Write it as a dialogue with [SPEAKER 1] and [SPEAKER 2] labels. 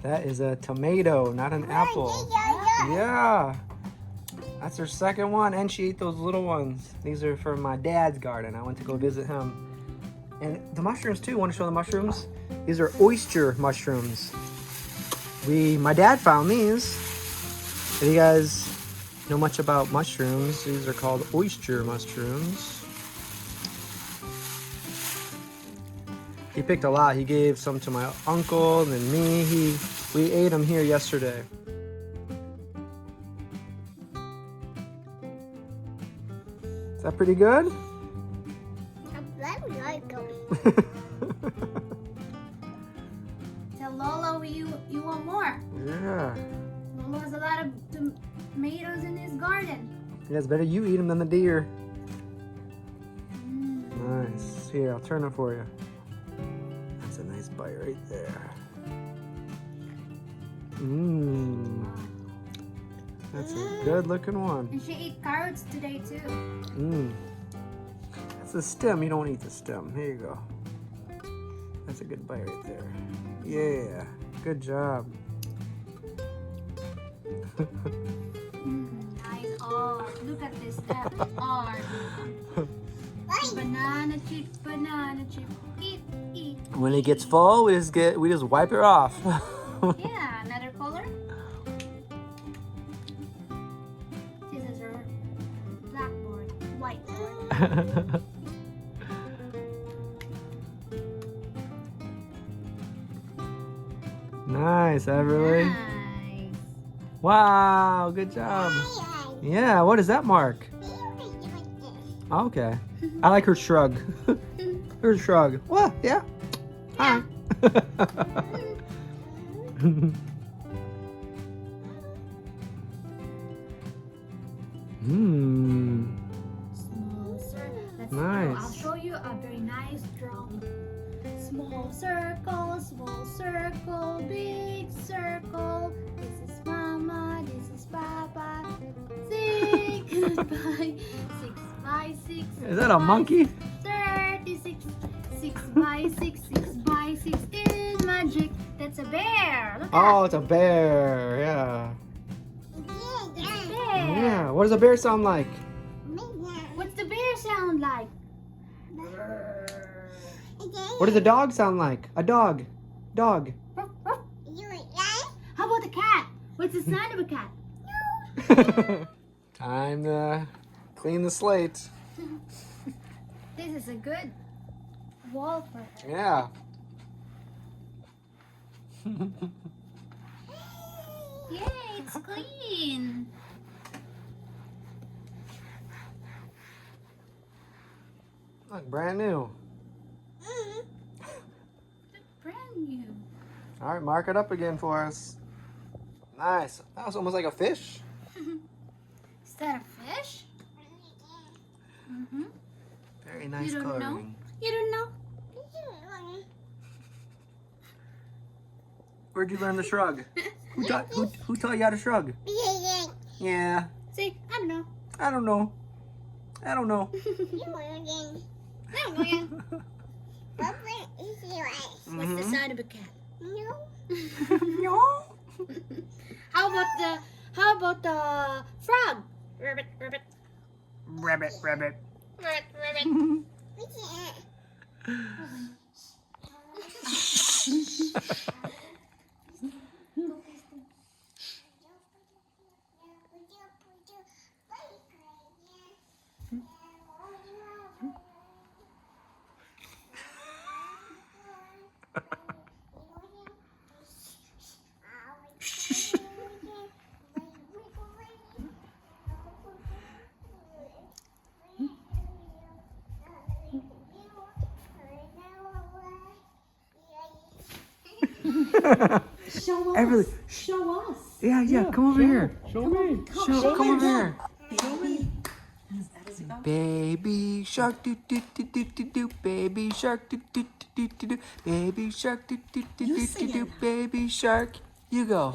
[SPEAKER 1] That is a tomato, not an apple. Yeah. That's her second one, and she ate those little ones. These are from my dad's garden. I went to go visit him. And the mushrooms too. Want to show the mushrooms? These are oyster mushrooms. My dad found these. If you guys know much about mushrooms, these are called oyster mushrooms. He picked a lot. He gave some to my uncle and then me. We ate them here yesterday. Is that pretty good?
[SPEAKER 2] I like them.
[SPEAKER 3] Tell Lolo you want more.
[SPEAKER 1] Yeah.
[SPEAKER 3] Lolo has a lot of tomatoes in his garden.
[SPEAKER 1] Yeah, it's better you eat them than the deer. Nice. Here, I'll turn it for you. That's a nice bite right there. Mmm. That's a good looking one.
[SPEAKER 3] And she ate carrots today too.
[SPEAKER 1] Mmm. That's the stem. You don't eat the stem. Here you go. That's a good bite right there. Yeah. Good job.
[SPEAKER 3] Nice. Oh, look at this art. Banana chip, banana chip. Eat, eat.
[SPEAKER 1] When it gets full, we just wipe it off.
[SPEAKER 3] Yeah, another color. This is our blackboard, whiteboard.
[SPEAKER 1] Nice, Everly.
[SPEAKER 3] Nice.
[SPEAKER 1] Wow, good job. Yeah, what does that mark? Okay. I like her shrug. Her shrug. What? Yeah. Hi. Mmm.
[SPEAKER 3] Small circle.
[SPEAKER 1] Nice.
[SPEAKER 3] I'll show you a very nice drawing. Small circle, big circle. This is Mama, this is Papa. Say goodbye. 6 by 6.
[SPEAKER 1] Is that a monkey?
[SPEAKER 3] 36. 6 by 6, 6 by 6 is magic. That's a bear. Look
[SPEAKER 1] Oh,
[SPEAKER 3] at
[SPEAKER 1] it's a bear. Yeah.
[SPEAKER 3] it's a bear.
[SPEAKER 1] Yeah. What does a bear sound like?
[SPEAKER 3] What's the bear sound like?
[SPEAKER 1] What does a dog sound like? A dog. Dog.
[SPEAKER 3] How about a cat? What's the sound of a cat?
[SPEAKER 1] Time to clean the slate.
[SPEAKER 3] This is a good wallpaper.
[SPEAKER 1] Yeah.
[SPEAKER 3] Yay, it's clean.
[SPEAKER 1] Look, brand new.
[SPEAKER 3] Brand new.
[SPEAKER 1] All right, mark it up again for us. Nice. That was almost like a fish.
[SPEAKER 3] Is that a fish? Mm-hmm.
[SPEAKER 1] Very nice
[SPEAKER 3] You don't know?
[SPEAKER 1] coloring.
[SPEAKER 3] You don't know?
[SPEAKER 1] Where'd you learn the shrug? Who taught you how to shrug? Yeah.
[SPEAKER 3] Say, I don't know.
[SPEAKER 1] I don't know. I don't know.
[SPEAKER 3] I don't know yet. What's the sound of a cat?
[SPEAKER 1] No.
[SPEAKER 3] How about the frog? Rabbit, rabbit.
[SPEAKER 1] Rabbit, rabbit.
[SPEAKER 3] Rabbit, rabbit.
[SPEAKER 2] Show us.
[SPEAKER 1] Everly.
[SPEAKER 2] Show us.
[SPEAKER 1] Yeah, come over here.
[SPEAKER 2] Show me.
[SPEAKER 1] Come over here.
[SPEAKER 2] Show me.
[SPEAKER 1] Baby shark do do do do do do. Baby shark do do do do do. Baby shark do do do do do do. Baby shark. You go.